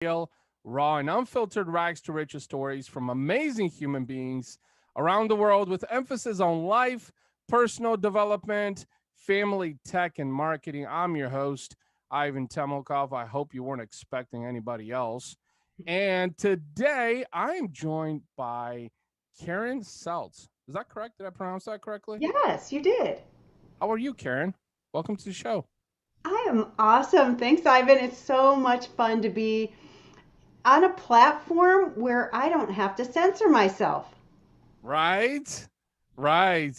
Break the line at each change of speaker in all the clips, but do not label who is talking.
real, raw, and unfiltered rags to riches stories from amazing human beings around the world with emphasis on life, personal development, family, tech, and marketing. I'm your host, Ivan Temelkov. I hope you weren't expecting anybody else. And today I am joined by Karen Seltz. Is that correct? Did I pronounce that correctly?
Yes, you did.
How are you, Karen? Welcome to the show.
I am awesome. Thanks, Ivan. It's so much fun to be on a platform where I don't have to censor myself.
Right? Right.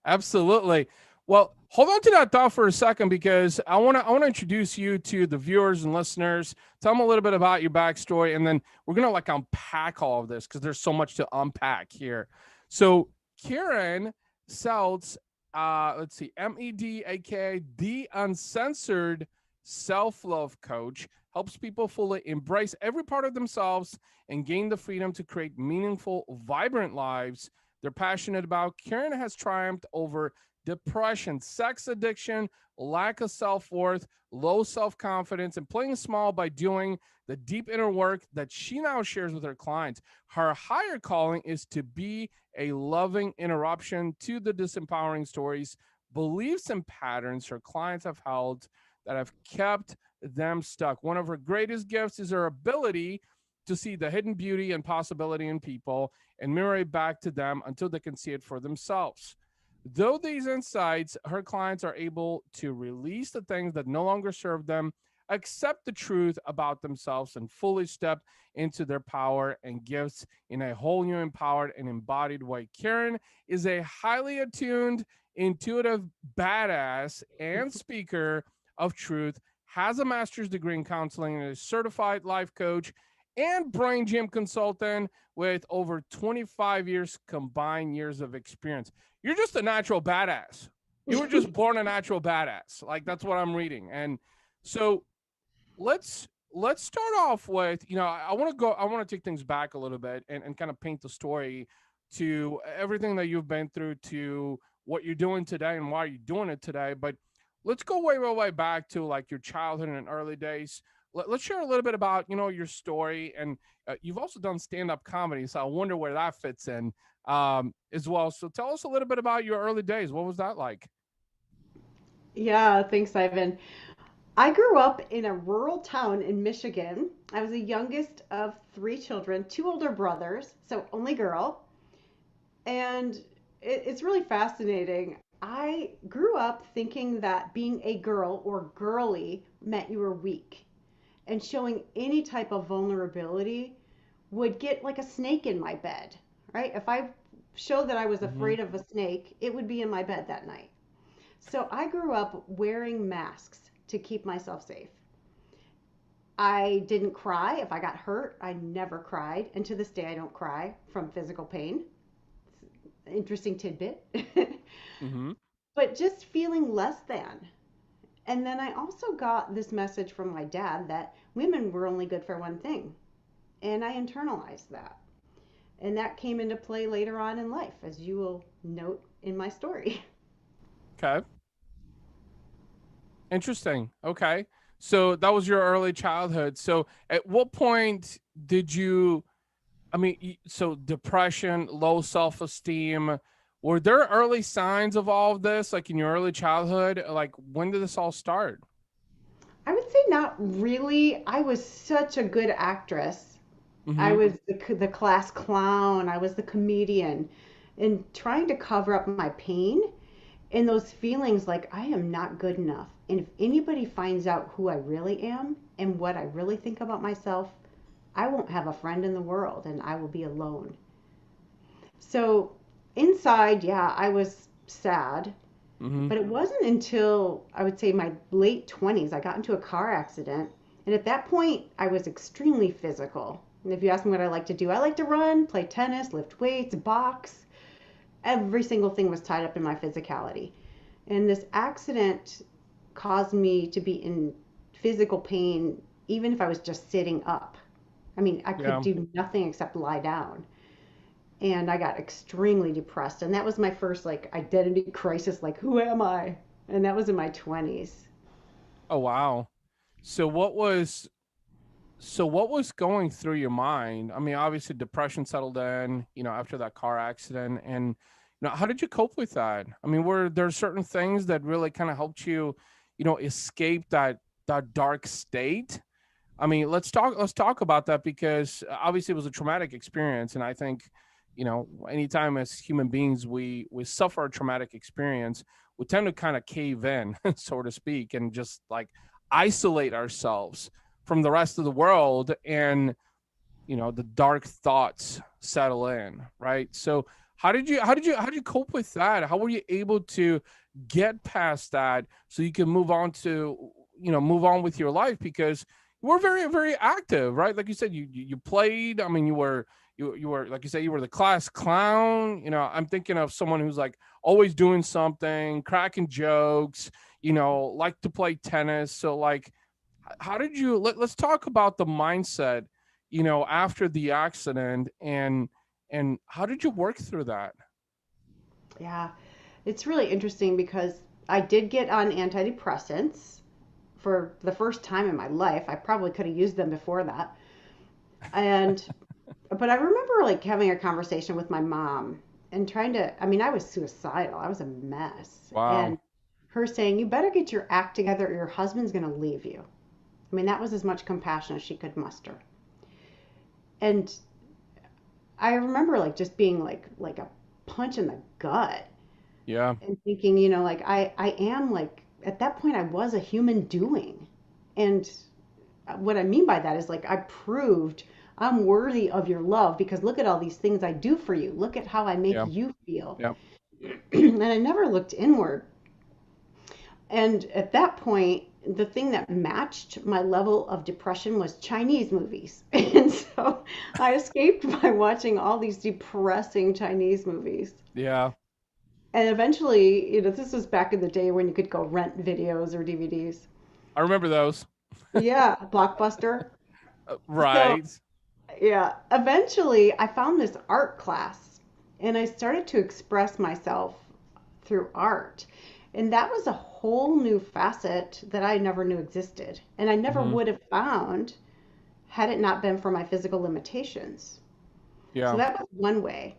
Absolutely. Well, hold on to that thought for a second because I want to introduce you to the viewers and listeners. Tell them a little bit about your backstory, and then we're gonna like unpack all of this because there's so much to unpack here. So, Karen Seltz, let's see, MED, aka the Uncensored Self Love Coach, helps people fully embrace every part of themselves and gain the freedom to create meaningful, vibrant lives they're passionate about. Karen has triumphed over depression, sex addiction, lack of self worth, low self confidence, and playing small by doing the deep inner work that she now shares with her clients. Her higher calling is to be a loving interruption to the disempowering stories, beliefs, and patterns her clients have held that have kept them stuck. One of her greatest gifts is her ability to see the hidden beauty and possibility in people and mirror it back to them until they can see it for themselves. Though these insights, her clients are able to release the things that no longer serve them, accept the truth about themselves, and fully step into their power and gifts in a whole new empowered and embodied way. Karen is a highly attuned, intuitive badass and speaker of truth, has a master's degree in counseling, and is a certified life coach and brain gym consultant with over 25 years combined years of experience. You're just a natural badass. You were just born a natural badass. Like that's what I'm reading. And so let's start off with, I want to go, I want to take things back a little bit and kind of paint the story to everything that you've been through to what you're doing today and why you're doing it today. But let's go way, way, way back to like your childhood and early days. Let's share a little bit about, your story. And you've also done stand-up comedy. So I wonder where that fits in as well. So tell us a little bit about your early days. What was that like?
Yeah, thanks, Ivan. I grew up in a rural town in Michigan. I was the youngest of three children, two older brothers, so only girl. And it's really fascinating. I grew up thinking that being a girl or girly meant you were weak, and showing any type of vulnerability would get like a snake in my bed, right? If I showed that I was
Mm-hmm.
afraid of a snake, it would be in my bed that night. So I grew up wearing masks to keep myself safe. I didn't cry. If I got hurt, I never cried. And to this day, I don't cry from physical pain. Interesting tidbit.
Mm-hmm.
But just feeling less than. And then I also got this message from my dad that women were only good for one thing. And I internalized that. And that came into play later on in life, as you will note in my story.
Okay. Interesting. Okay. So that was your early childhood. So at what point did you, I mean, so depression, low self esteem, were there early signs of all of this, like in your early childhood? Like, when did this all start?
I would say not really. I was such a good actress. I
Mm-hmm.
was the class clown, I was the comedian, and trying to cover up my pain and those feelings like I am not good enough. And if anybody finds out who I really am and what I really think about myself, I won't have a friend in the world and I will be alone. So inside, yeah, I was sad,
Mm-hmm.
but it wasn't until I would say my late 20s I got into a car accident. And at that point, I was extremely physical. And if you ask me what I like to do, I like to run, play tennis, lift weights, box. Every single thing was tied up in my physicality. And this accident caused me to be in physical pain even if I was just sitting up. I mean, I could
Yeah.
do nothing except lie down. And I got extremely depressed. And that was my first like identity crisis, like who am I? And that was in my 20s.
Oh, wow. So what was So what was going through your mind? I mean, obviously depression settled in, after that car accident. And how did you cope with that? I mean, were there certain things that really kind of helped you, escape that dark state? I mean, let's talk about that because obviously it was a traumatic experience, and I think, anytime as human beings we suffer a traumatic experience, we tend to kind of cave in, so to speak, and just like isolate ourselves from the rest of the world, and the dark thoughts settle in, right? So how did you cope with that? How were you able to get past that so you can move on with your life? Because we're very, very active, right? Like you said, you played. I mean, you were like you said, you were the class clown. I'm thinking of someone who's like always doing something, cracking jokes, like to play tennis. So like, how did let's talk about the mindset, after the accident, and how did you work through that?
Yeah, it's really interesting because I did get on antidepressants for the first time in my life. I probably could have used them before that. And but I remember like having a conversation with my mom and trying to, I mean, I was suicidal. I was a mess.
Wow.
And her saying, "You better get your act together or your husband's going to leave you." I mean, that was as much compassion as she could muster. And I remember like just being like a punch in the gut
Yeah.
and thinking, like I am like at that point I was a human doing. And what I mean by that is like I proved I'm worthy of your love because look at all these things I do for you. Look at how I make
Yeah.
you feel.
Yeah.
And I never looked inward. And at that point, the thing that matched my level of depression was Chinese movies. And so I escaped by watching all these depressing Chinese movies.
Yeah.
And eventually, this was back in the day when you could go rent videos or DVDs.
I remember those.
Yeah, Blockbuster. So,
Right.
yeah, eventually I found this art class and I started to express myself through art. And that was a whole new facet that I never knew existed. And I never
Hmm.
would have found had it not been for my physical limitations. So
Yeah.
that was one way.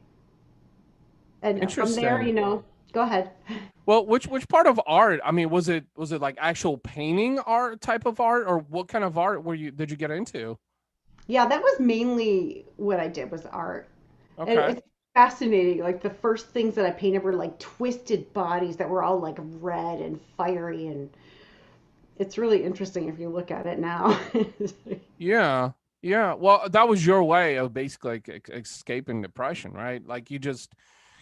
And from there,
Interesting.
go ahead.
Well, which part of art? I mean, was it like actual painting art type of art, or what kind of art were you did you get into?
Yeah, that was mainly what I did was art. And
Okay.
it's fascinating. Like the first things that I painted were like twisted bodies that were all like red and fiery, and it's really interesting if you look at it now.
Yeah. Yeah. Well, that was your way of basically like escaping depression, right? Like you just,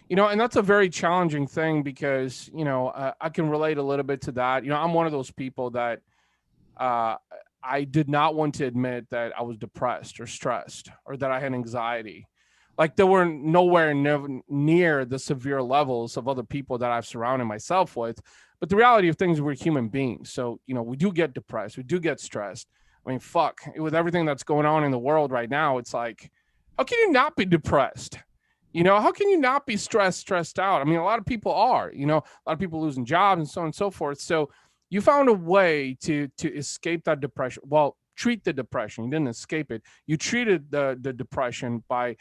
and that's a very challenging thing because, I can relate a little bit to that. I'm one of those people that uh, I did not want to admit that I was depressed or stressed or that I had anxiety. Like there were nowhere near the severe levels of other people that I've surrounded myself with. But the reality of things, we're human beings. So, we do get depressed. We do get stressed. I mean, fuck, with everything that's going on in the world right now, it's like, how can you not be depressed? How can you not be stressed out? I mean, a lot of people are, a lot of people losing jobs and so on and so forth. So you found a way to escape that depression. Well, treat the depression. You didn't escape it. You treated the depression by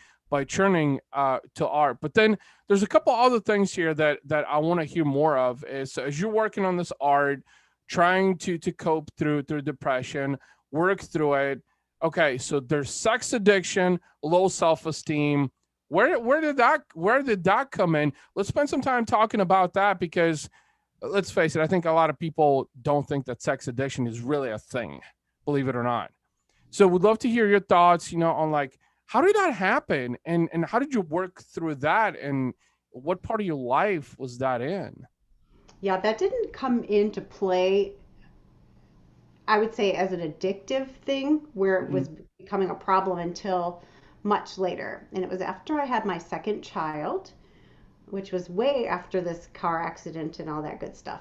turning to art. But then there's a couple other things here that I want to hear more of. Is so as you're working on this art, trying to cope through depression, work through it. Okay, so there's sex addiction, low self esteem. Where did that come in? Let's spend some time talking about that because let's face it, I think a lot of people don't think that sex addiction is really a thing, believe it or not. So we'd love to hear your thoughts, on like how did that happen and how did you work through that and what part of your life was that in?
Yeah, that didn't come into play, I would say, as an addictive thing where it
Hmm.
was becoming a problem until much later. And it was after I had my second child, which was way after this car accident and all that good stuff.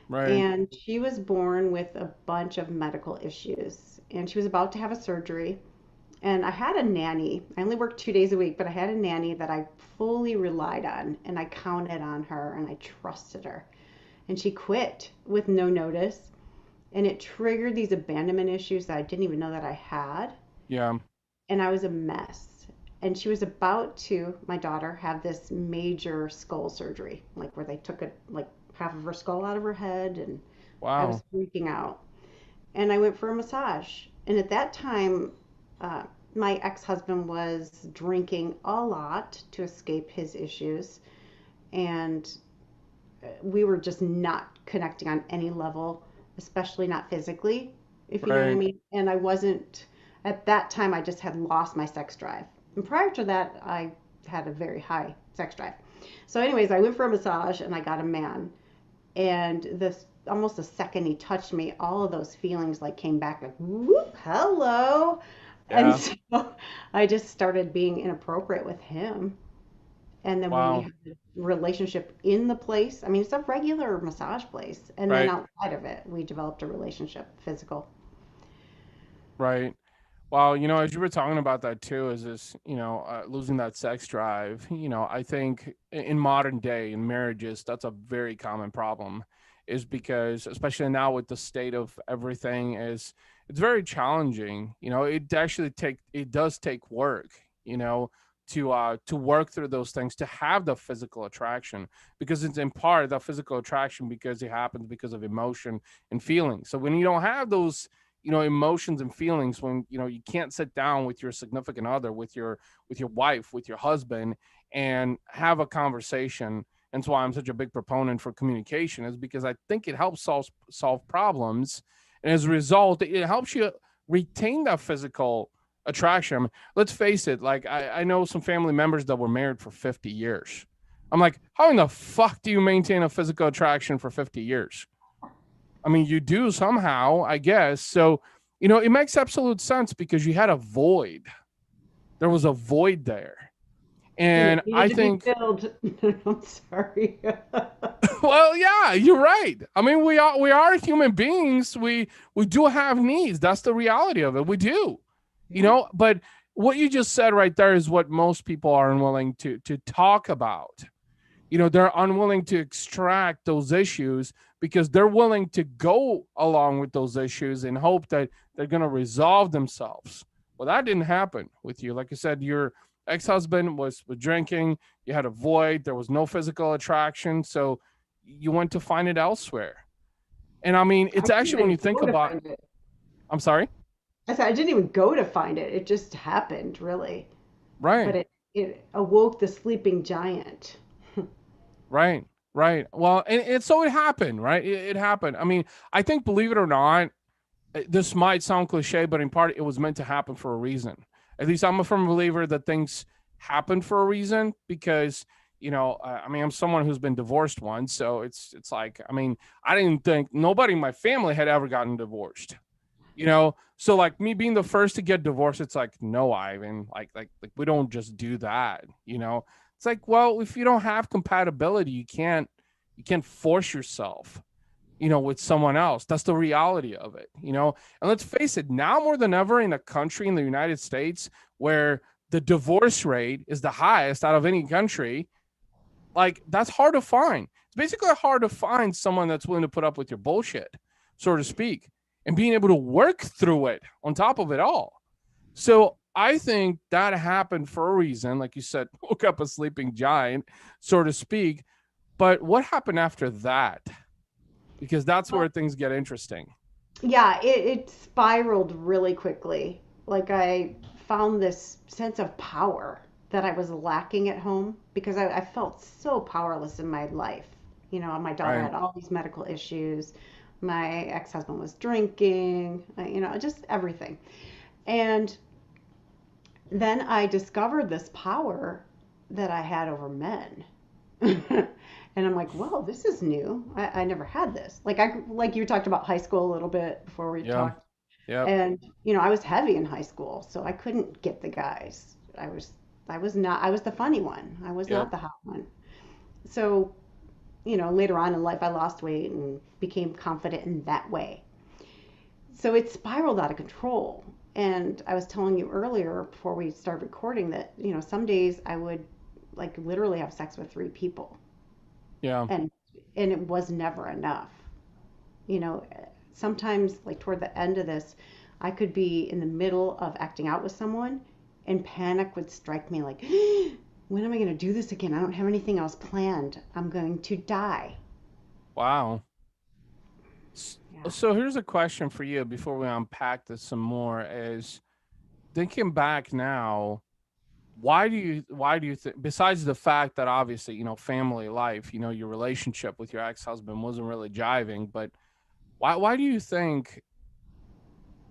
Right.
And she was born with a bunch of medical issues. And she was about to have a surgery. And I had a nanny. I only worked 2 days a week, but I had a nanny that I fully relied on. And I counted on her and I trusted her. And she quit with no notice. And it triggered these abandonment issues that I didn't even know that I had.
Yeah.
and I was a mess. And she was about to, my daughter, have this major skull surgery, like where they took it, like half of her skull out of her head, and I was
Wow.
freaking out. And I went for a massage. And at that time, uh, my ex-husband was drinking a lot to escape his issues, and we were just not connecting on any level, especially not physically, if you know what I
Right.
mean. And I wasn't, at that time, I just had lost my sex drive. And prior to that, I had a very high sex drive. So, anyways, I went for a massage and I got a man. And this, almost the second he touched me, all of those feelings like came back like, whoop, hello. And
Yeah.
so I just started being inappropriate with him. And then we
Wow.
had a relationship in the place. I mean, it's a regular massage place. And then
Right.
outside of it, we developed a relationship, physical.
Right. Well, as you were talking about that too, is this, losing that sex drive. I think in modern day in marriages, that's a very common problem, is because especially now with the state of everything, is it's very challenging. It does take work, to work through those things, to have the physical attraction, because it's in part the physical attraction because it happens because of emotion and feeling. So when you don't have those emotions and feelings, when you can't sit down with your significant other, with your wife, with your husband, and have a conversation. And that's why I'm such a big proponent for communication, is because I think it helps solve problems, and as a result it helps you retain that physical attraction. I mean, let's face it, like I know some family members that were married for 50 years. I'm like, how in the fuck do you maintain a physical attraction for 50 years? I mean, you do somehow, I guess. So, it makes absolute sense because you had a void. There was a void there.
And it
And I
needed to be
think,
filled. I'm sorry.
well, yeah, you're right. I mean, we are human beings. We do have needs. That's the reality of it. We do.
Yeah.
But what you just said right there is what most people are unwilling to talk about. They're unwilling to extract those issues because they're willing to go along with those issues and hope that they're going to resolve themselves. Well, that didn't happen with you. Like I said, your ex-husband was drinking, you had a void, there was no physical attraction, so you went to find it elsewhere. And I mean,
I
it's
didn't
actually, when
even
you think
go to
about,
find it.
I'm sorry.
I said I didn't even go to find it. It just happened, really. But
Right.
it awoke the sleeping giant.
Right. Right. Well, and so it happened, right? It happened. I mean, I think, believe it or not, this might sound cliche, but in part, it was meant to happen for a reason. At least I'm a firm believer that things happen for a reason, because, I mean, I'm someone who's been divorced once. So it's like, I mean, I didn't think nobody in my family had ever gotten divorced, So like me being the first to get divorced, it's like, no, Ivan, like we don't just do that. It's like, well, if you don't have compatibility, you can't force yourself, with someone else. That's the reality of it. And let's face it, now more than ever, in a country in the United States where the divorce rate is the highest out of any country, like that's hard to find. It's basically hard to find someone that's willing to put up with your bullshit, so to speak, and being able to work through it on top of it all. So I think that happened for a reason. Like you said, woke up a sleeping giant, so to speak. But what happened after that? Because that's where
Well,
things get interesting.
yeah, it spiraled really quickly. Like I found this sense of power that I was lacking at home because I felt so powerless in my life. My daughter
Right.
had all these medical issues. My ex-husband was drinking, just everything. And then I discovered this power that I had over men. And I'm like, whoa, this is new. I never had this. Like you talked about high school a little bit before we
Yeah.
talked.
Yep.
And I was heavy in high school, so I couldn't get the guys. I was the funny one. I was
Yep.
not the hot one. So, later on in life I lost weight and became confident in that way. So it spiraled out of control. And I was telling you earlier before we started recording that, some days I would like literally have sex with three people,
Yeah.
and and it was never enough. You know, Sometimes like toward the end of this, I could be in the middle of acting out with someone and panic would strike me like, when am I going to do this again? I don't have anything else planned. I'm going to die.
Wow. S-
Yeah.
So here's a question for you before we unpack this some more is thinking back now, why do you think, besides the fact that obviously, family life, your relationship with your ex-husband wasn't really jiving, but why do you think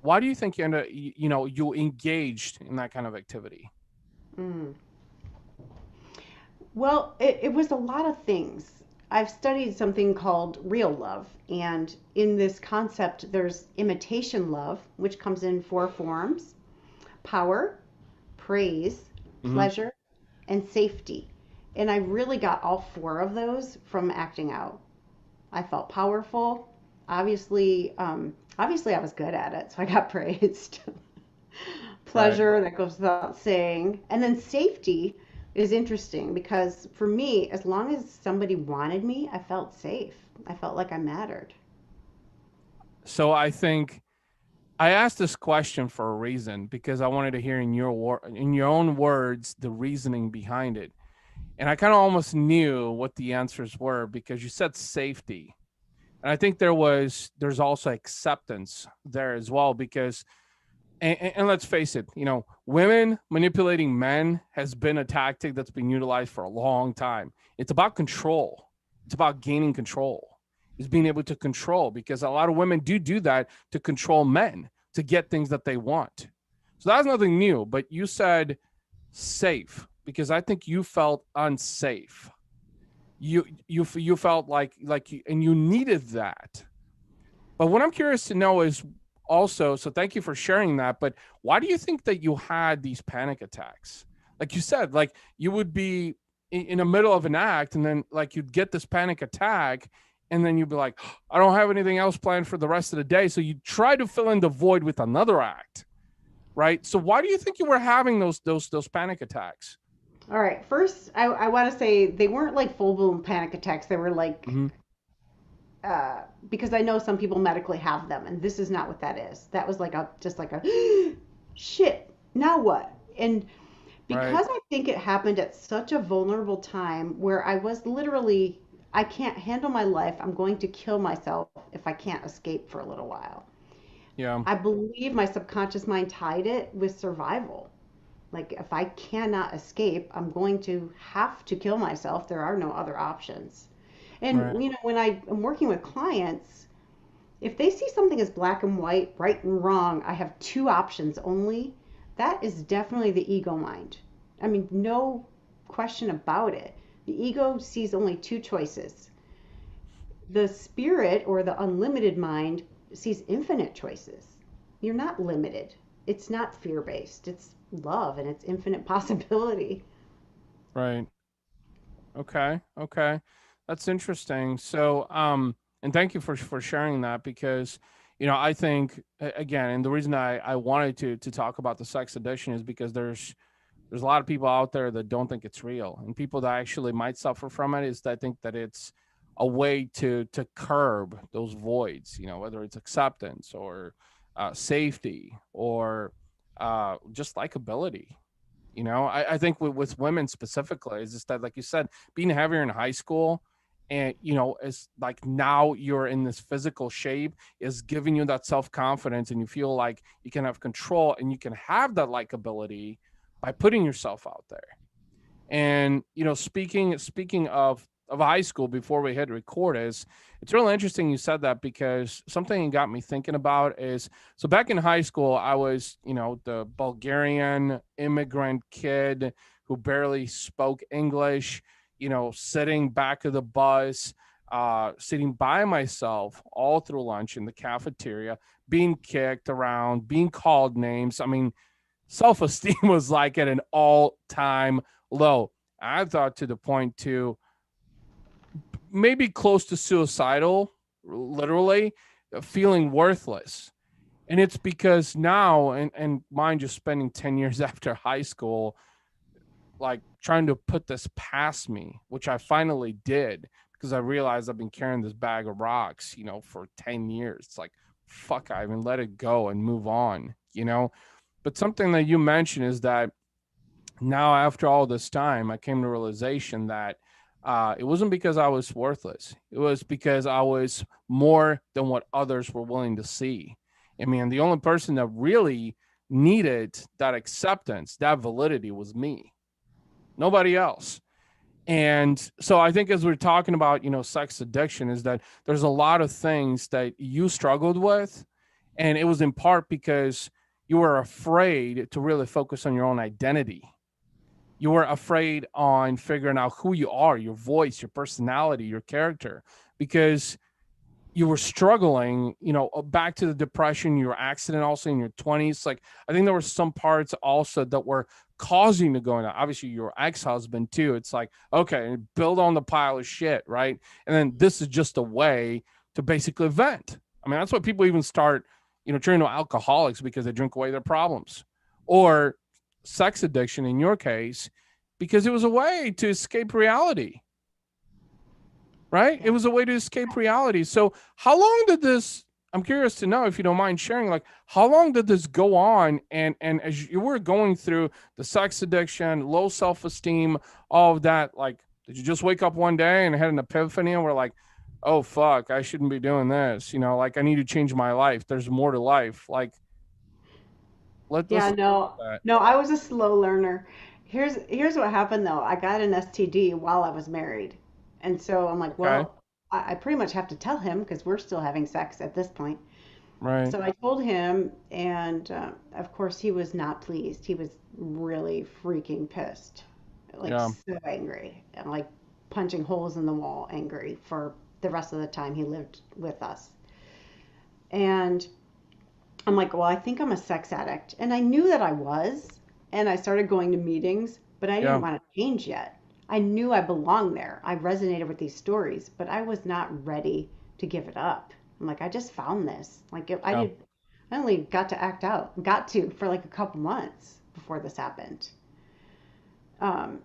you ended, you engaged in that kind of activity?
Mm. Well, it was a lot of things. I've studied something called real love, and in this concept, there's imitation love, which comes in four forms: power, praise,
Hmm.
pleasure, and safety. And I really got all four of those from acting out. I felt powerful. Obviously, I was good at it, so I got praised.
Right.
Pleasure, that goes without saying. And then safety is interesting because for me, as long as somebody wanted me, I felt safe. I felt like I mattered.
So I think I asked this question for a reason because I wanted to hear in your own words the reasoning behind it. And I kind of almost knew what the answers were because you said safety. And I think there's also acceptance there as well because and let's face it, women manipulating men has been a tactic that's been utilized for a long time. It's about control. It's about gaining control. It's being able to control because a lot of women do that to control men to get things that they want. So that's nothing new. But you said safe because I think you felt unsafe. You felt and you needed that. But what I'm curious to know is also, so thank you for sharing that, but why do you think that you had these panic attacks? Like you said, like you would be in the middle of an act and then like you'd get this panic attack and then you'd be like, I don't have anything else planned for the rest of the day. So you try to fill in the void with another act, right? So why do you think you were having those panic attacks?
All right, first, I want to say they weren't like full blown panic attacks. They were like,
Mm-hmm.
because I know some people medically have them, and this is not what that is. That was like just like a shit, now what? And
Right.
because I think it happened at such a vulnerable time where I was literally, I can't handle my life. I'm going to kill myself if I can't escape for a little while.
Yeah.
I believe my subconscious mind tied it with survival. Like, if I cannot escape, I'm going to have to kill myself. There are no other options.
Right.
And, when I am working with clients, if they see something as black and white, right and wrong, I have two options only, that is definitely the ego mind. I mean, no question about it. The ego sees only two choices. The spirit or the unlimited mind sees infinite choices. You're not limited. It's not fear based, it's love and it's infinite possibility.
Right. Okay. Okay. That's interesting. So, and thank you for sharing that because, I think again, and the reason I wanted to talk about the sex addiction is because there's a lot of people out there that don't think it's real, and people that actually might suffer from it is that I think that it's a way to curb those voids. Whether it's acceptance or safety or just likability. I think with women specifically is just that, like you said, being heavier in high school and, it's like now you're in this physical shape is giving you that self confidence and you feel like you can have control and you can have that likability by putting yourself out there. And speaking of high school before we hit record is it's really interesting you said that because something it got me thinking about is so back in high school I was the Bulgarian immigrant kid who barely spoke English, sitting back of the bus, sitting by myself all through lunch in the cafeteria, being kicked around, being called names. I mean, self esteem was like at an all time low. I thought to the point to maybe close to suicidal, literally feeling worthless. And it's because now, and mind just spending 10 years after high school, like trying to put this past me, which I finally did because I realized I've been carrying this bag of rocks, for 10 years. It's like fuck, I even let it go and move on, you know? But something that you mentioned is that now, after all this time, I came to realization that it wasn't because I was worthless. It was because I was more than what others were willing to see. I mean, the only person that really needed that acceptance, that validity was me, nobody else. And so I think as we're talking about, sex addiction, is that there's a lot of things that you struggled with. And it was in part because you were afraid to really focus on your own identity. You were afraid on figuring out who you are, your voice, your personality, your character, because you were struggling, back to the depression, your accident also in your 20s. Like, I think there were some parts also that were causing to go into, obviously, your ex-husband too. It's like, okay, build on the pile of shit, right? And then this is just a way to basically vent. I mean, that's why people even start, turning to alcoholics, because they drink away their problems, or sex addiction in your case, because it was a way to escape reality, right? It
Yeah.
was a way to escape reality. So how long did this, I'm curious to know, if you don't mind sharing, like, how long did this go on? And as you were going through the sex addiction, low self-esteem, all of that, like, did you just wake up one day and had an epiphany and were like, oh fuck, I shouldn't be doing this, like, I need to change my life, there's more to life? Like, let's
Yeah,
talk
no,
about that.
no, I was a slow learner. Here's what happened though. I got an STD while I was married. And so I'm like,
Okay.
well, I pretty much have to tell him because we're still having sex at this point.
Right.
So I told him, and of course he was not pleased. He was really freaking pissed, like
Yeah.
so angry, and like punching holes in the wall, angry for the rest of the time he lived with us. And I'm like, well, I think I'm a sex addict. And I knew that I was. And I started going to meetings, but I didn't
Yeah.
want to change yet. I knew I belonged there. I resonated with these stories, but I was not ready to give it up. I'm like, I just found this. Like,
Yeah.
I only got to act out, got to for like a couple months before this happened. Um,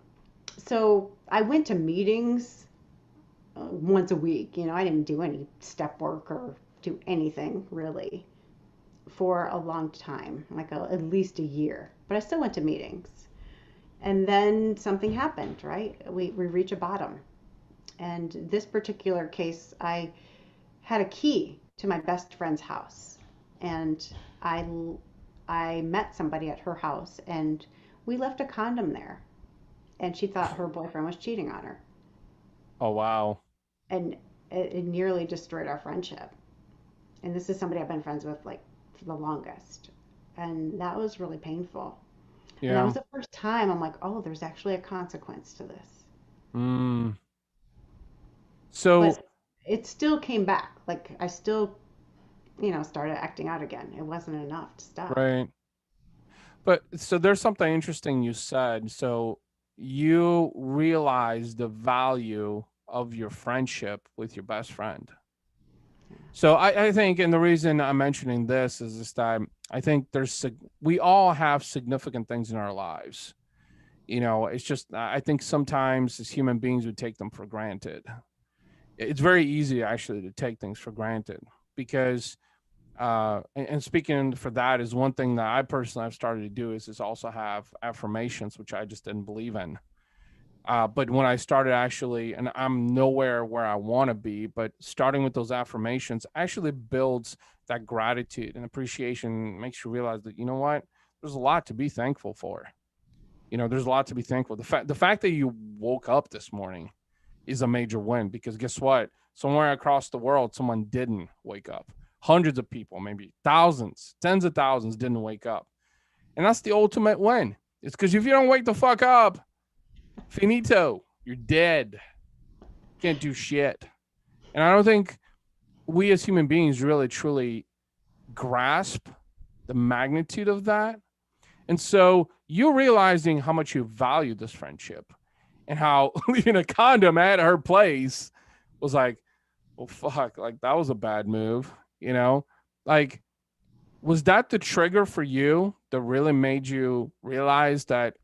so I went to meetings once a week. I didn't do any step work or do anything really for a long time, like at least a year. But I still went to meetings. And then something happened, right? We reach a bottom. And this particular case, I had a key to my best friend's house. And I, I met somebody at her house and we left a condom there. And she thought her boyfriend was cheating on her.
Oh wow.
And it nearly destroyed our friendship. And this is somebody I've been friends with like for the longest. And that was really painful. And that
Yeah.
was the first time I'm like, oh, there's actually a consequence to this.
Mm. So
But it still came back. Like I still, started acting out again. It wasn't enough to stop.
right. But so there's something interesting you said. So you realize the value of your friendship with your best friend. So I think, and the reason I'm mentioning this is this time, I think we all have significant things in our lives. It's just, I think sometimes as human beings, we take them for granted. It's very easy actually to take things for granted because, and speaking for that is one thing that I personally have started to do is also have affirmations, which I just didn't believe in. But when I started actually, and I'm nowhere where I want to be, but starting with those affirmations actually builds that gratitude and appreciation, makes you realize that, you know what, there's a lot to be thankful for. There's a lot to be thankful. The fact that you woke up this morning is a major win, because guess what? Somewhere across the world, someone didn't wake up. Hundreds of people, maybe thousands, tens of thousands didn't wake up. And that's the ultimate win. It's because if you don't wake the fuck up, finito, you're dead. Can't do shit. And I don't think we as human beings really truly grasp the magnitude of that. And so you realizing how much you value this friendship and how leaving a condom at her place was like, well, fuck, like that was a bad move, you know? Like, was that the trigger for you that really made you realize that,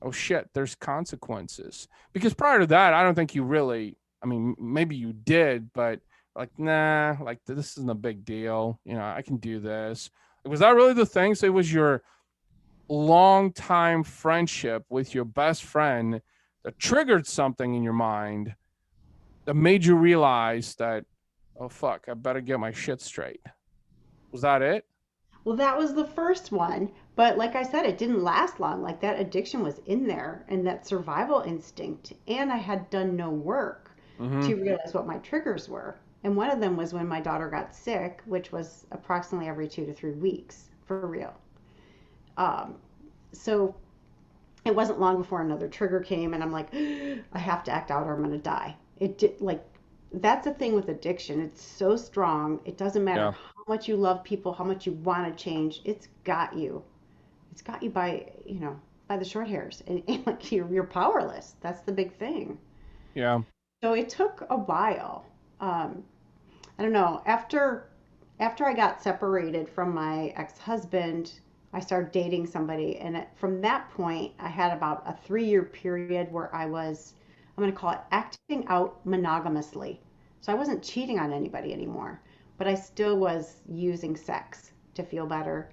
oh shit, there's consequences? Because prior to that, I don't think you really, I mean, maybe you did, but Like, nah, like this isn't a big deal. I can do this. Was that really the thing? So it was your long time friendship with your best friend that triggered something in your mind that made you realize that, oh fuck, I better get my shit straight. Was that it?
Well, that was the first one. But like I said, it didn't last long. Like that addiction was in there and that survival instinct. And I had done no work
Mm-hmm.
to realize what my triggers were. And one of them was when my daughter got sick, which was approximately every 2 to 3 weeks for real. Um, so it wasn't long before another trigger came, and I'm like, I have to act out or I'm going to die. It did like that's the thing with addiction. It's so strong. It doesn't matter
Yeah.
how much you love people, how much you want to change. It's got you. It's got you by by the short hairs, and like you're powerless. That's the big thing.
Yeah.
So it took a while. Um, I don't know. After I got separated from my ex-husband, I started dating somebody, and from that point, I had about a 3 year period where I'm going to call it acting out monogamously. So I wasn't cheating on anybody anymore, but I still was using sex to feel better,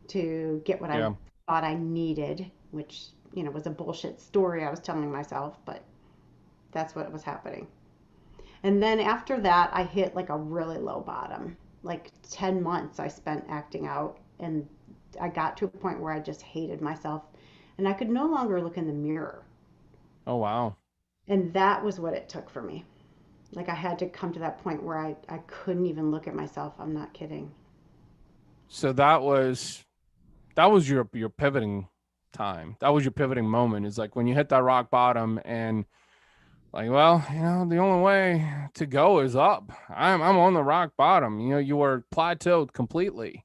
to get what I
Yeah.
thought I needed, which was a bullshit story I was telling myself, but that's what was happening. And then after that, I hit like a really low bottom. Like 10 months I spent acting out, and I got to a point where I just hated myself and I could no longer look in the mirror.
Oh wow.
And that was what it took for me. Like I had to come to that point where I couldn't even look at myself. I'm not kidding.
So that was your pivoting time. That was your pivoting moment. Is like when you hit that rock bottom and like, well, the only way to go is up. I'm on the rock bottom. You were plateaued completely,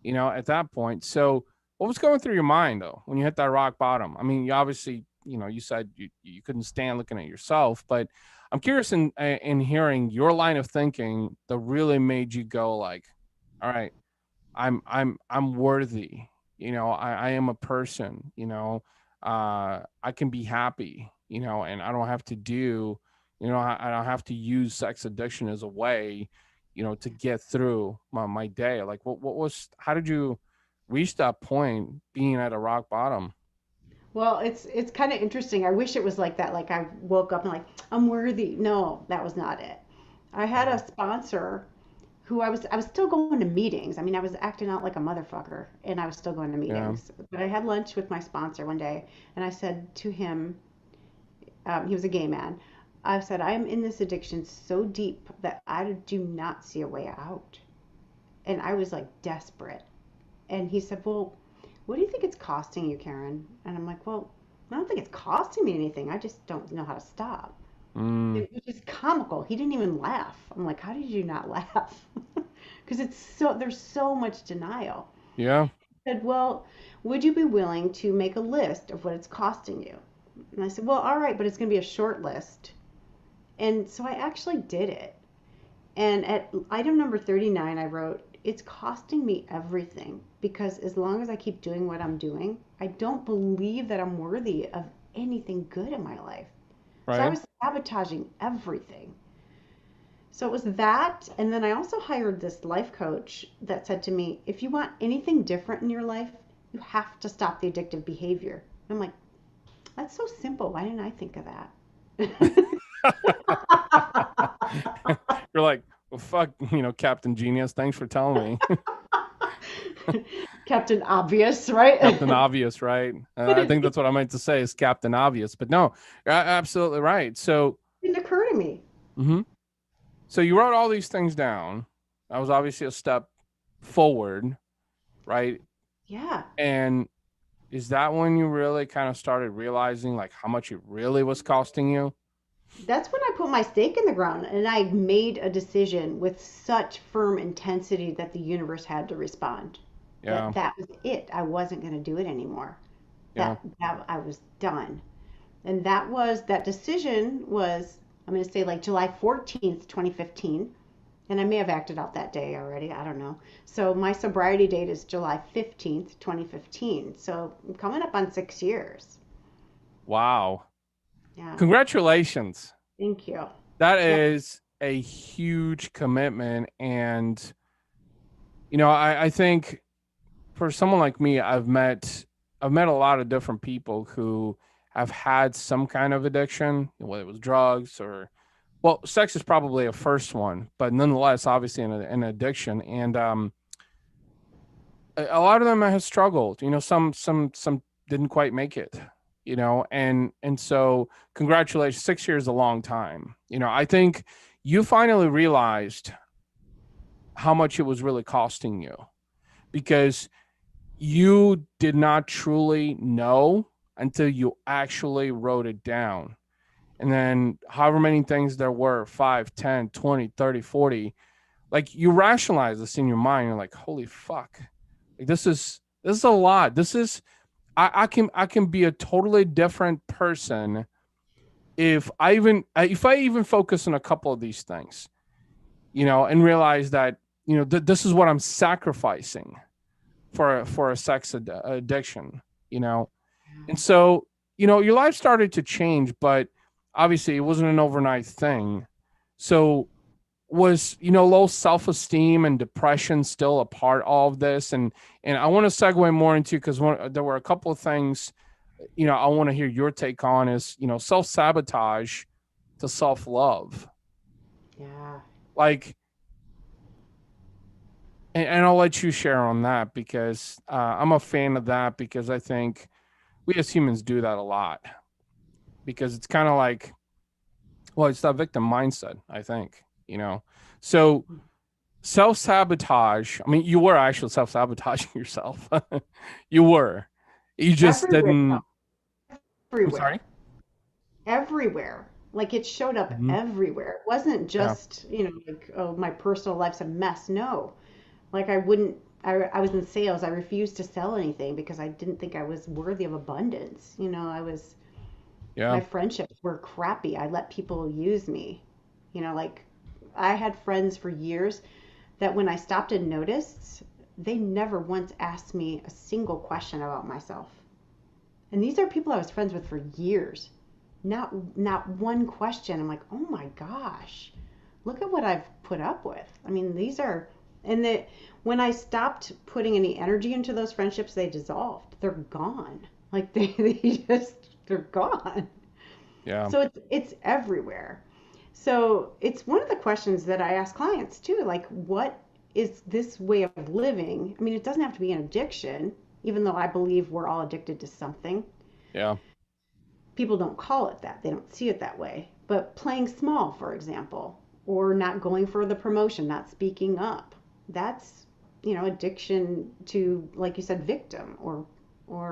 at that point. So what was going through your mind though when you hit that rock bottom? I mean, you obviously, you said you couldn't stand looking at yourself, but I'm curious in hearing your line of thinking that really made you go like, all right, I'm worthy. I am a person. I can be happy. And I don't have to I don't have to use sex addiction as a way, to get through my day. Like, how did you reach that point being at a rock bottom?
Well, it's kind of interesting. I wish it was like that. Like I woke up and like I'm worthy. No, that was not it. I had a
Mhm.
sponsor who I was still going to meetings. I mean, I was acting out like a motherfucker, and I was still going to
Yeah.
meetings. But I had lunch with my sponsor one day, and I said to him, he was a gay man. I said, I am in this addiction so deep that I do not see a way out. And I was like desperate. And he said, well, what do you think it's costing you, Karen? And I'm like, well, I don't think it's costing me anything. I just don't know how to stop.
Mm,
It was just comical. He didn't even laugh. I'm like, how did you not laugh? Because there's so much denial.
yeah.
He said, well, would you be willing to make a list of what it's costing you? And I said, well, all right, but it's going to be a short list. And so I actually did it. And at item number 39, I wrote, it's costing me everything because as long as I keep doing what I'm doing, I don't believe that I'm worthy of anything good in my life. So I
Right.
was sabotaging everything. So it was that. And then I also hired this life coach that said to me, if you want anything different in your life, you have to stop the addictive behavior. I'm like, that's so simple. Why didn't I think of that?
You're like, well, fuck, Captain Genius. Thanks for telling me.
Captain Obvious,
Captain
right?
Obvious, right?
But
I think that's what I meant to say is Captain Obvious, but no, absolutely right. So,
didn't occur to me.
mhm. So you wrote all these things down. That was obviously a step forward, right?
Yeah.
And is that when you really kind of started realizing like how much it really was costing you?
That's when I put my stake in the ground and I made a decision with such firm intensity that the universe had to respond.
Yeah,
That was it. I wasn't going to do it anymore.
yeah.
That I was done. And that decision was I'm going to say like July 14th, 2015. And I may have acted out that day already. I don't know. So my sobriety date is July 15th, 2015. So I'm coming up on 6 years.
Wow.
Yeah.
Congratulations.
Thank you.
That
Yeah.
is a huge commitment. And, I think for someone like me, I've met a lot of different people who have had some kind of addiction, whether it was drugs or, well, sex is probably a first one, but nonetheless, obviously an addiction. And a lot of them have struggled. Some didn't quite make it. And so congratulations. 6 years is a long time. I think you finally realized how much it was really costing you because you did not truly know until you actually wrote it down. And then however many things there were, 5, 10, 20, 30, 40, like you rationalize this in your mind. You're like, holy fuck. Like this is a lot. I can be a totally different person if I even focus on a couple of these things, and realize that, this is what I'm sacrificing for a sex addiction, you know. And so, your life started to change, but obviously it wasn't an overnight thing. So was, low self-esteem and depression still a part of this? And I want to segue more into, because there were a couple of things, I want to hear your take on is, self-sabotage to self-love.
Yeah.
Like, and I'll let you share on that because I'm a fan of that, because I think we as humans do that a lot, because it's kind of like, well, it's that victim mindset, I think, so self-sabotage, I mean, you were actually self-sabotaging yourself. You were, you just
Everywhere,
didn't. I'm sorry.
everywhere, everywhere. Like it showed up
Hmm.
everywhere. It wasn't
Yeah.
just, like, oh, my personal life's a mess. No. Like I wouldn't, I was in sales. I refused to sell anything because I didn't think I was worthy of abundance.
Yeah.
My friendships were crappy. I let people use me. Like I had friends for years that when I stopped and noticed, they never once asked me a single question about myself. And these are people I was friends with for years. Not one question. I'm like, "Oh my gosh. Look at what I've put up with." I mean, these are and the when I stopped putting any energy into those friendships, they dissolved. They're gone. Like they're gone.
Yeah.
So it's everywhere. So it's one of the questions that I ask clients too, like what is this way of living? I mean, it doesn't have to be an addiction, even though I believe we're all addicted to something.
Yeah.
People don't call it that. They don't see it that way. But playing small, for example, or not going for the promotion, not speaking up. That's, addiction to, like you said, victim or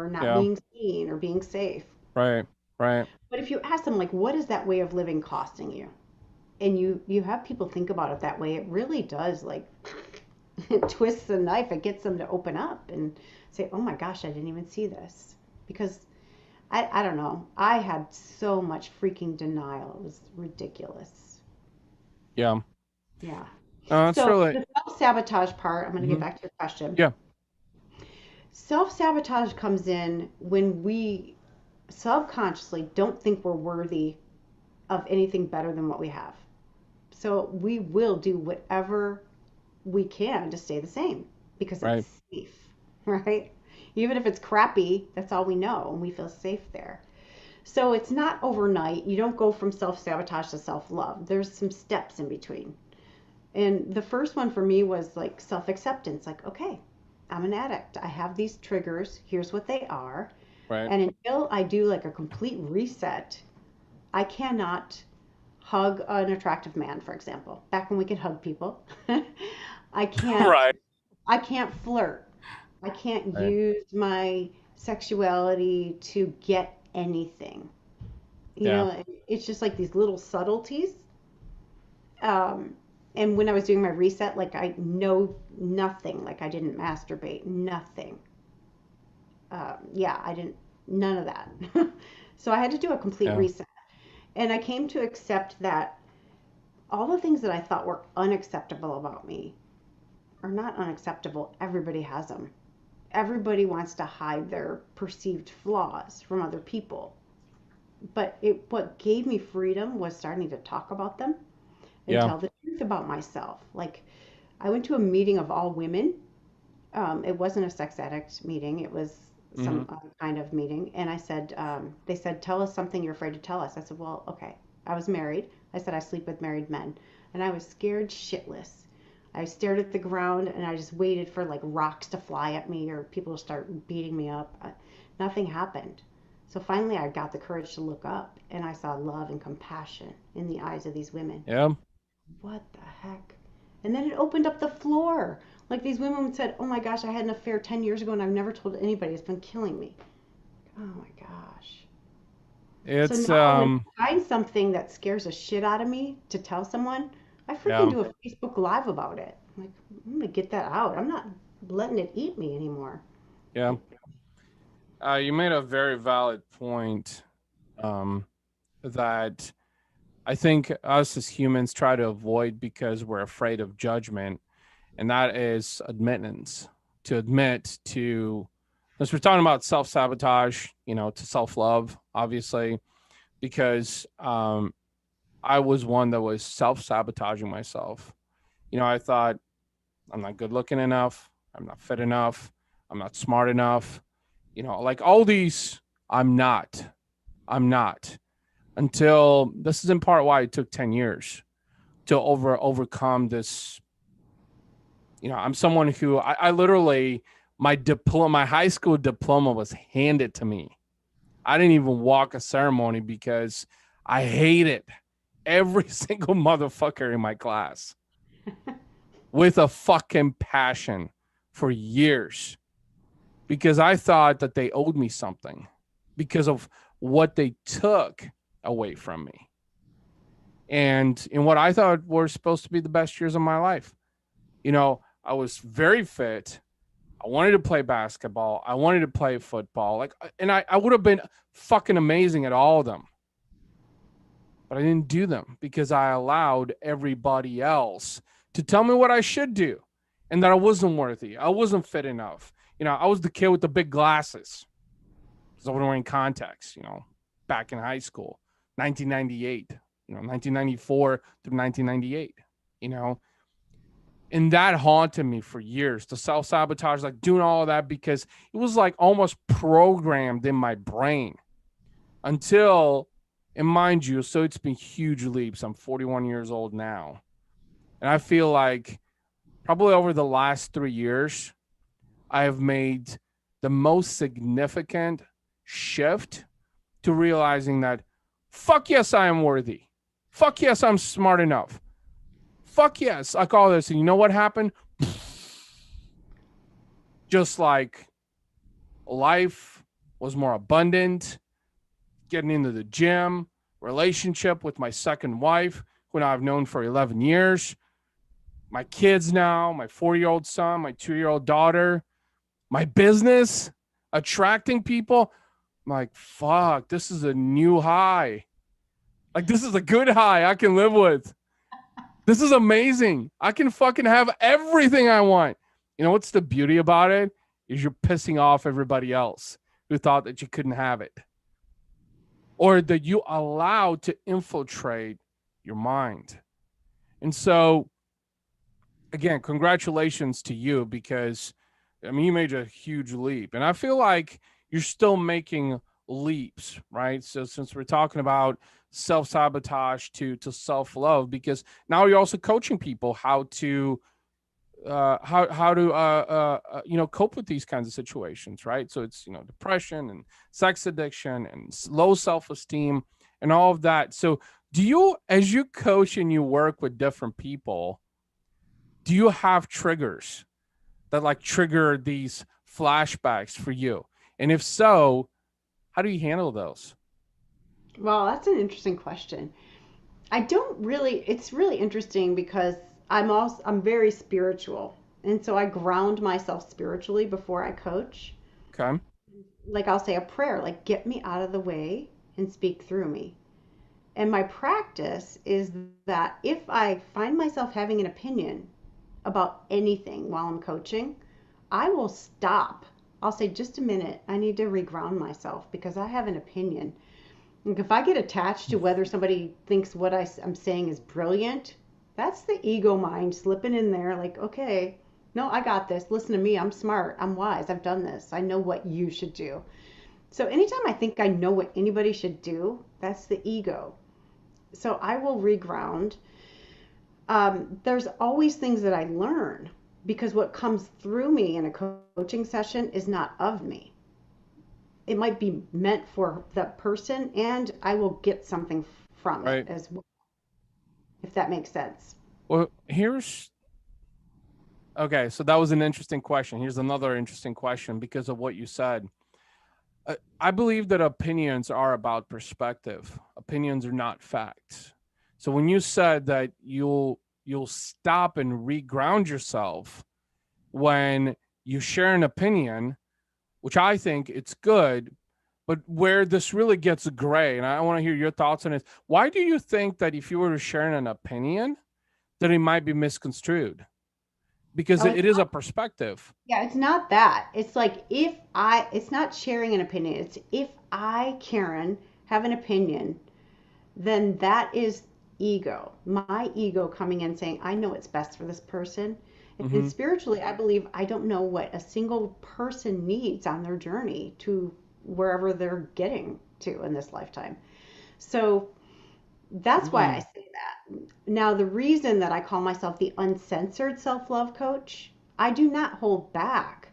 not
Yeah.
being seen or being safe.
Right. Right.
But if you ask them like what is that way of living costing you? And you have people think about it that way, it really does like it twists the knife. It gets them to open up and say, "Oh my gosh, I didn't even see this." Because I don't know. I had so much freaking denial. It was ridiculous.
Yeah.
Yeah.
That's
So
really.
the self-sabotage part, I'm going to get
Mhm.
back to your question.
Yeah.
Self-sabotage comes in when we subconsciously don't think we're worthy of anything better than what we have. So we will do whatever we can to stay the same because
Right.
it's safe, right? Even if it's crappy, that's all we know and we feel safe there. So it's not overnight. You don't go from self sabotage to self love. There's some steps in between. And the first one for me was like self acceptance like, okay, I'm an addict. I have these triggers. Here's what they are.
Right.
And until I do like a complete reset, I cannot hug an attractive man, for example. Back when we could hug people. I can't
Right.
I can't flirt. I can't
Right.
use my sexuality to get anything.
Yeah.
It's just like these little subtleties. Um, and when I was doing my reset, like I know nothing. Like I didn't masturbate, nothing. Yeah, I didn't, none of that. So I had to do a complete
Yeah.
reset. And I came to accept that all the things that I thought were unacceptable about me are not unacceptable. Everybody has them. Everybody wants to hide their perceived flaws from other people. But what gave me freedom was starting to talk about them and
Yeah.
tell the truth about myself. Like, I went to a meeting of all women. It wasn't a sex addict meeting, it was
Hmm.
some other kind of meeting. And I said, they said, tell us something you're afraid to tell us. I said, well, okay. I was married. I said, I sleep with married men. And I was scared shitless. I stared at the ground and I just waited for like rocks to fly at me or people to start beating me up. Nothing happened. So finally, I got the courage to look up and I saw love and compassion in the eyes of these women.
Yeah.
What the heck? And then it opened up the floor. Like these women said, oh my gosh, I had an affair 10 years ago and I've never told anybody. It's been killing me. Oh my gosh. So
It's
now when I find something that scares the shit out of me to tell someone, I freaking
yeah.
do a Facebook Live about it. I'm like, I'm going to get that out. I'm not letting it eat me anymore.
Yeah. You made a very valid point. Um, that I think us as humans try to avoid because we're afraid of judgment, and that is admittance. To admit to, as we're talking about self sabotage, to self love, obviously, because I was one that was self sabotaging myself. I thought I'm not good looking enough, I'm not fit enough, I'm not smart enough, like all these, I'm not, I'm not. Until this is in part why it took 10 years to overcome this. I'm someone who I literally, my high school diploma was handed to me. I didn't even walk a ceremony because I hated every single motherfucker in my class with a fucking passion for years because I thought that they owed me something because of what they took away from me. And in what I thought were supposed to be the best years of my life. I was very fit. I wanted to play basketball. I wanted to play football. And I would have been fucking amazing at all of them. But I didn't do them because I allowed everybody else to tell me what I should do and that I wasn't worthy. I wasn't fit enough. I was the kid with the big glasses because I wasn't wearing contacts, back in high school, 1998, 1994 through 1998, you know, and that haunted me for years. The self sabotage, like doing all of that because it was like almost programmed in my brain until, and mind you, so it's been huge leaps. I'm 41 years old now. And I feel like probably over the last 3 years, I have made the most significant shift to realizing that fuck yes, I am worthy. Fuck yes, I'm smart enough. Fuck yes, like all this. And you know what happened? Just like life was more abundant, getting into the gym, relationship with my second wife, who I've known for 11 years, my kids now, my 4-year-old son, my 2-year-old daughter, my business, attracting people. I'm like, fuck, this is a new high. Like, this is a good high I can live with. This is amazing. I can fucking have everything I want. You know what's the beauty about it? Is you're pissing off everybody else who thought that you couldn't have it or that you allowed to infiltrate your mind. And so, again, congratulations to you because, I mean, you made a huge leap. And I feel like you're still making leaps, right? So, since we're talking about self sabotage to self love, because now you're also coaching people how to cope with these kinds of situations, right? So it's depression and sex addiction and low self-esteem and all of that. So do you, as you coach and you work with different people, do you have triggers that like trigger these flashbacks for you? And if so, how do you handle those?
Well, that's an interesting question. I don't really, it's really interesting because I'm very spiritual. And so I ground myself spiritually before I coach.
Okay.
Like I'll say a prayer, like get me out of the way and speak through me. And my practice is that if I find myself having an opinion about anything while I'm coaching, I will stop. I'll say, just a minute, I need to reground myself because I have an opinion. Like if I get attached to whether somebody thinks what I'm saying is brilliant That's the ego mind slipping in there, like, okay, no, I got this. Listen to me. I'm smart. I'm wise. I've done this. I know what you should do. So anytime I think I know what anybody should do, that's the ego. So I will reground. There's always things that I learn because what comes through me in a coaching session is not of me. It might be meant for that person, and I will get something from it
Right.
as well, if that makes sense.
Well, here's okay. So that was an interesting question. Here's another interesting question because of what you said. I believe that opinions are about perspective. Opinions are not facts. So when you said that you'll stop and reground yourself when you share an opinion, which I think it's good, but where this really gets gray, and I want to hear your thoughts on it. Why do you think that if you were to share an opinion, that it might be misconstrued? Because
Oh, it's
it is a perspective.
yeah, it's not that. It's like it's not sharing an opinion. It's if I, Karen, have an opinion, then that is ego. My ego coming in saying, I know what's best for this person. And
Hmm.
spiritually, I believe I don't know what a single person needs on their journey to wherever they're getting to in this lifetime. So that's why I
Mm.
say that. Now, the reason that I call myself the uncensored self love coach, I do not hold back.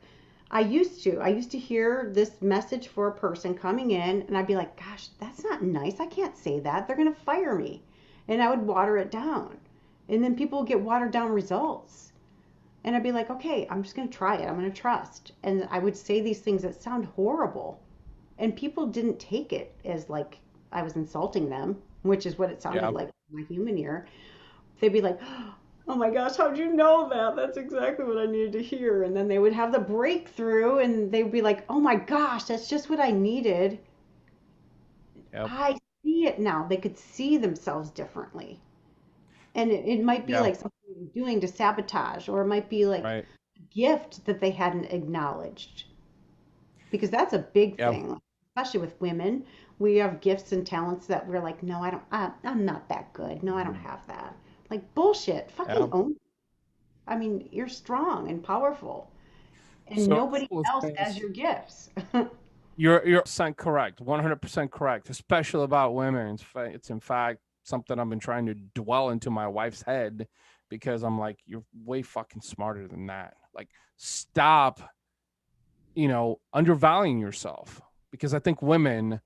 I used to. I used to hear this message for a person coming in, and I'd be like, gosh, that's not nice. I can't say that. They're going to fire me. And I would water it down. And then people would get watered down results. And I'd be like, okay, I'm just going to try it. I'm going to trust. And I would say these things that sound horrible. And people didn't take it as like I was insulting them, which is what it sounded
Yeah.
like in my human ear. They'd be like, oh my gosh, how'd you know that? That's exactly what I needed to hear. And then they would have the breakthrough and they'd be like, oh my gosh, that's just what I needed.
Yep.
I see it now. They could see themselves differently. And it might be
Yeah.
like something you're doing to sabotage, or it might be like
Right.
a gift that they hadn't acknowledged. Because that's a big
Yeah.
thing, especially with women. We have gifts and talents that we're like, no, I'm not that good. No, I don't have that. Like bullshit. Fucking
Yeah.
own it. I mean, you're strong and powerful, and
So a
nobody
couple of
else has
things.
your gifts.
You're percent correct, 100% correct, especially about women. It's in fact something I've been trying to dwell into my wife's head because I'm like, you're way fucking smarter than that. Like, stop, undervaluing yourself. Because I think women, and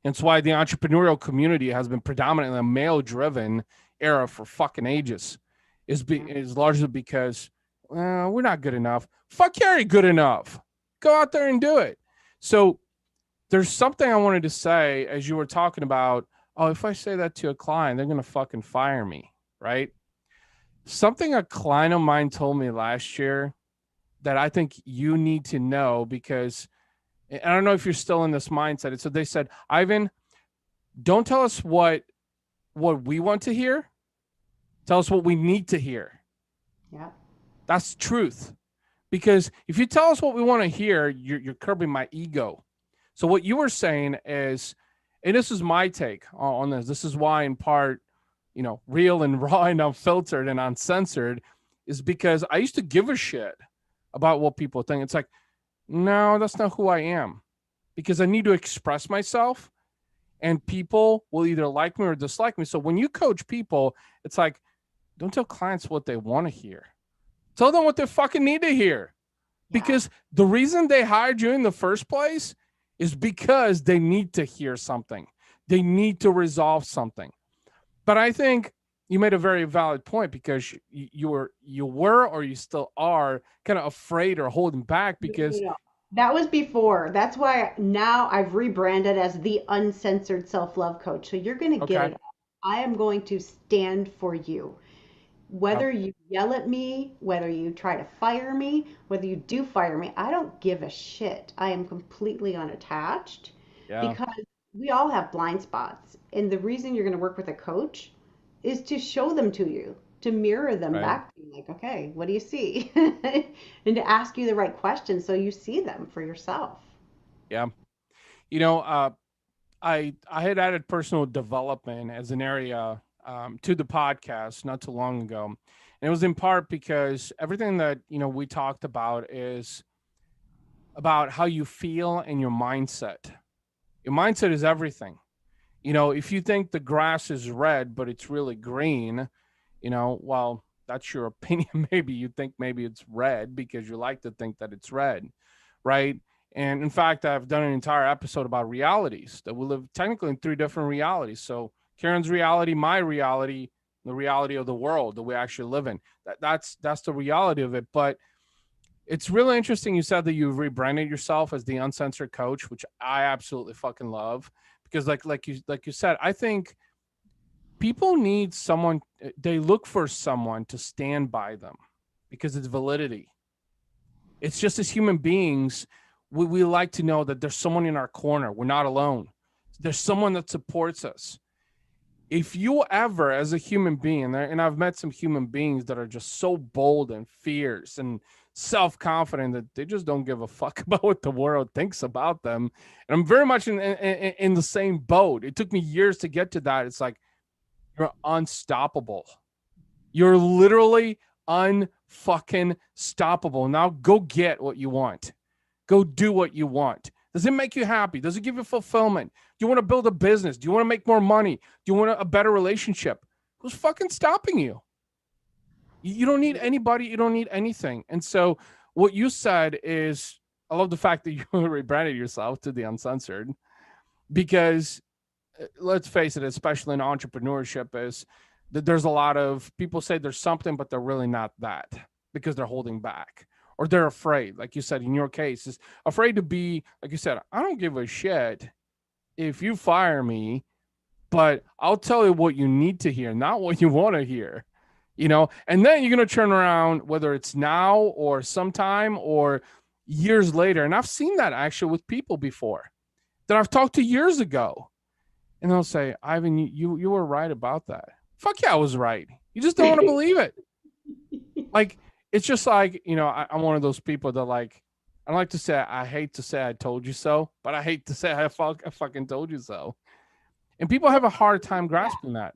it's why the entrepreneurial community has been predominantly a male driven era for fucking ages,
Yeah.
is largely because we're not good enough. Fuck, you're good enough. Go out there and do it. So there's something I wanted to say as you were talking about, oh, if I say that to a client, they're going to fucking fire me, right? Something a client of mine told me last year that I think you need to know because I don't know if you're still in this mindset. So they said, Ivan, don't tell us what we want to hear. Tell us what we need to hear.
Yeah.
That's truth. Because if you tell us what we want to hear, you're curbing my ego. So what you were saying is, and this is my take on this. This is why, in part, real and raw and unfiltered and uncensored, is because I used to give a shit about what people think. It's like, no, that's not who I am, because I need to express myself, and people will either like me or dislike me. So when you coach people, it's like, don't tell clients what they want to hear. Tell them what they fucking need to hear,
Yeah.
because the reason they hired you in the first place is because they need to hear something. They need to resolve something. But I think you made a very valid point because you were or you still are kind of afraid or holding back
No, no,
because
no. That was before. That's why now I've rebranded as the uncensored self love coach. So you're going to get
okay,
it. I am going to stand for you.
yep,
Whether you yell at me, whether you try to fire me, whether you do fire me, I don't give a shit. I am completely unattached
yeah,
because we all have blind spots. And the reason you're going to work with a coach is to show them to you, to mirror them
right,
back to you. Like, okay, what do you see? And to ask you the right questions so you see them for yourself.
yeah. You know, I had added personal development as an area to the podcast not too long ago. And it was in part because everything that, we talked about is about how you feel and your mindset. Your mindset is everything. If you think the grass is red, but it's really green, well, that's your opinion. Maybe you think maybe it's red because you like to think that it's red, right? And in fact, I've done an entire episode about realities that we live technically in three different realities. So Karen's reality, my reality, the reality of the world that we actually live in. That's the reality of it. But it's really interesting. You said that you've rebranded yourself as the uncensored coach, which I absolutely fucking love because, like you said, I think people need someone. They look for someone to stand by them because it's validity. It's just as human beings, we like to know that there's someone in our corner. We're not alone. There's someone that supports us. If you ever, as a human being, and I've met some human beings that are just so bold and fierce and self-confident that they just don't give a fuck about what the world thinks about them. And I'm very much in the same boat. It took me years to get to that. It's like, you're unstoppable. You're literally unfucking stoppable. Now go get what you want. Go do what you want. Does it make you happy? Does it give you fulfillment? Do you want to build a business? Do you want to make more money? Do you want a better relationship? Who's fucking stopping you? You don't need anybody. You don't need anything. And so what you said is, I love the fact that you rebranded yourself to the uncensored, because let's face it, especially in entrepreneurship, is that there's a lot of people say there's something, but they're really not that because they're holding back or they're afraid. Like you said, in your case, is afraid to be, like you said, I don't give a shit if you fire me, but I'll tell you what you need to hear, not what you want to hear. And then you're going to turn around, whether it's now or sometime or years later. And I've seen that actually with people before that I've talked to years ago. And they'll say, Ivan, you were right about that. Fuck yeah, I was right. You just don't want to believe it. Like, it's just like, I'm one of those people that I like to say, I hate to say I told you so, but I hate to say I fucking told you so. And people have a hard time grasping that.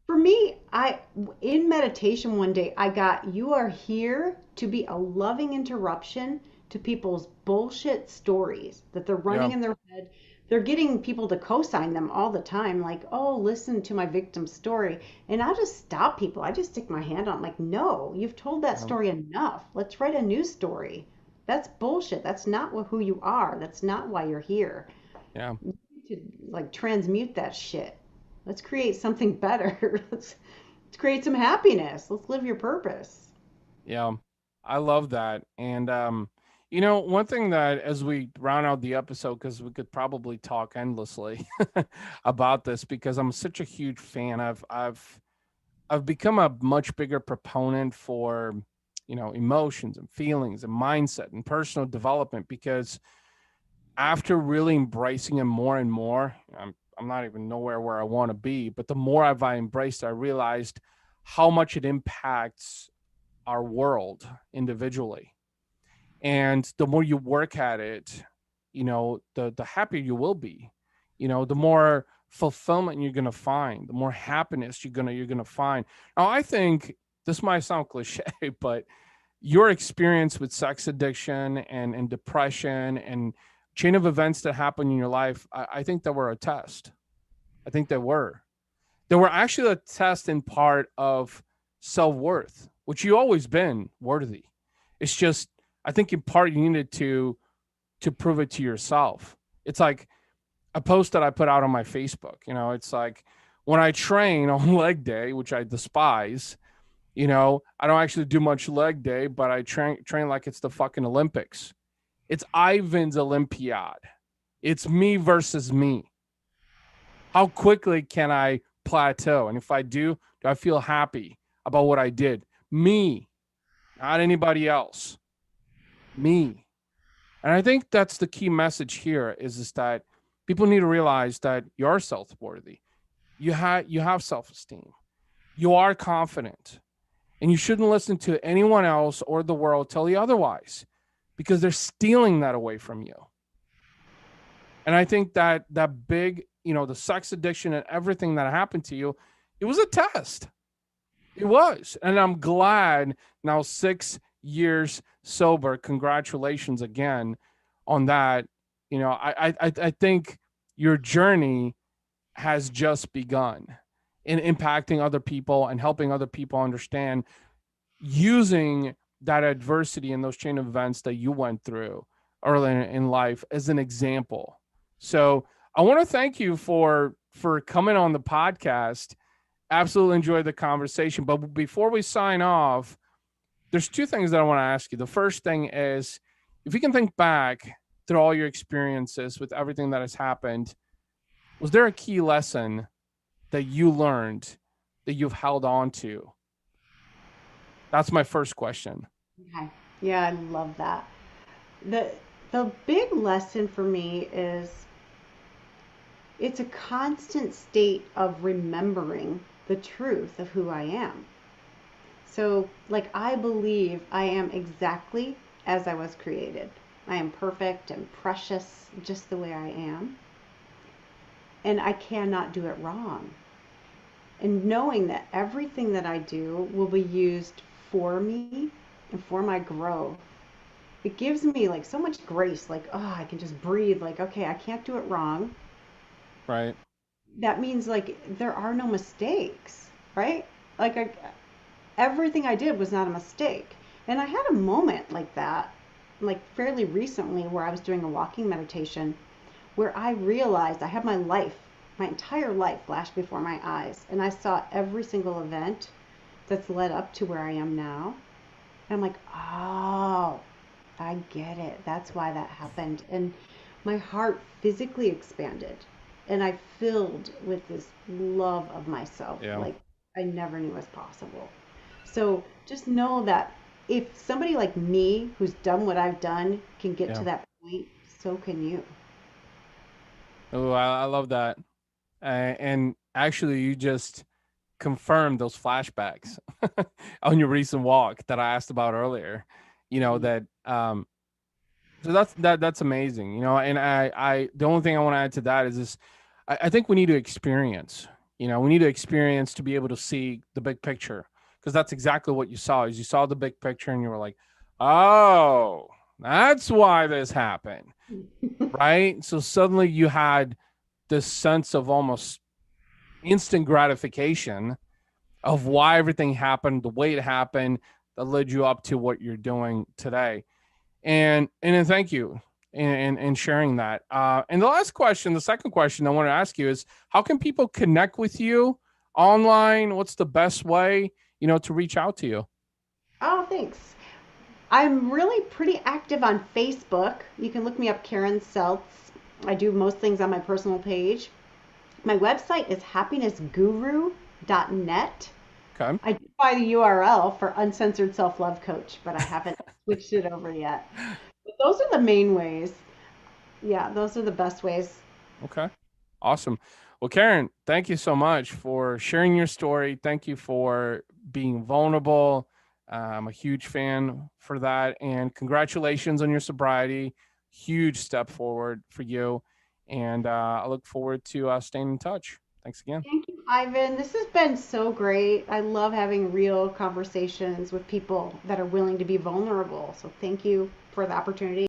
For me, I in meditation one day, I got you are here to be a loving interruption to people's bullshit stories that they're running
Yeah.
in their head. They're getting people to co-sign them all the time, like, oh, listen to my victim's story. And I just stop people. I just stick my hand on, like, no, you've told that
Yeah.
story enough. Let's write a new story. That's bullshit. That's not who you are. That's not why you're here.
Yeah.
You need to like transmute that shit. Let's create something better. Let's create some happiness. Let's live your purpose.
Yeah. I love that. And one thing that as we round out the episode, because we could probably talk endlessly about this, because I'm such a huge fan. I've become a much bigger proponent for, emotions and feelings and mindset and personal development, because after really embracing it more and more, I'm not even nowhere where I want to be, but the more I embraced, I realized how much it impacts our world individually. And the more you work at it, the happier you will be. The more fulfillment you're gonna find, the more happiness you're gonna find. Now, I think this might sound cliche, but your experience with sex addiction and depression and chain of events that happen in your life, I think that were a test. I think they were. They were actually a test in part of self-worth, which you always been worthy. It's just, I think in part you needed to prove it to yourself. It's like a post that I put out on my Facebook. It's like when I train on leg day, which I despise, I don't actually do much leg day, but I train like it's the fucking Olympics. It's Ivan's Olympiad. It's me versus me. How quickly can I plateau? And if I do I feel happy about what I did? Me, not anybody else. Me. And I think that's the key message here is that people need to realize that you are self-worthy. You have self-esteem. You are confident. And you shouldn't listen to anyone else or the world tell you otherwise, because they're stealing that away from you. And I think that big, the sex addiction and everything that happened to you, It was a test. It was. And I'm glad now 6 years sober. Congratulations again on that. I think your journey has just begun in impacting other people and helping other people understand using that adversity and those chain of events that you went through early in life as an example. So I want to thank you for coming on the podcast. Absolutely enjoyed the conversation. But before we sign off, there's two things that I want to ask you. The first thing is, if you can think back through all your experiences with everything that has happened, was there a key lesson that you learned that you've held on to? That's my first question.
Okay. Yeah, I love that. The the big lesson for me is it's a constant state of remembering the truth of who I am. So, like, I believe I am exactly as I was created. I am perfect and precious just the way I am, and I cannot do it wrong. And knowing that everything that I do will be used for me and for my growth, it gives me like so much grace. Like, oh, I can just breathe. Like, okay, I can't do it wrong.
Right.
That means like there are no mistakes, right? Like, everything I did was not a mistake. And I had a moment like that, like fairly recently, where I was doing a walking meditation where I realized I had my life, my entire life flash before my eyes. And I saw every single event that's led up to where I am now. And I'm like, oh, I get it. That's why that happened. And my heart physically expanded. And I filled with this love of myself
Yeah.
like I never knew was possible. So just know that if somebody like me who's done what I've done can get to
Yeah.
that point, so can you.
Oh, I love that. And actually, you just confirmed those flashbacks on your recent walk that I asked about earlier. You know
Mm.
that so that's amazing. And I the only thing I want to add to that is this: I think we need to experience. We need to experience to be able to see the big picture, because that's exactly what you saw. Is you saw the big picture and you were like, oh, that's why this happened, right? So suddenly you had this sense of almost instant gratification of why everything happened, the way it happened, that led you up to what you're doing today. And then thank you and sharing that. And the last question, the second question I want to ask you is, how can people connect with you online? What's the best way, to reach out to you?
Oh, thanks. I'm really pretty active on Facebook. You can look me up, Karen Seltz. I do most things on my personal page. My website is happinessguru.net.
Okay.
I did buy the URL for Uncensored Self Love Coach, but I haven't switched it over yet. But those are the main ways. Yeah, those are the best ways.
Okay. Awesome. Well, Karen, thank you so much for sharing your story. Thank you for being vulnerable. I'm a huge fan for that. And congratulations on your sobriety. Huge step forward for you. And I look forward to staying in touch. Thanks again.
Thank you, Ivan. This has been so great. I love having real conversations with people that are willing to be vulnerable. So thank you for the opportunity.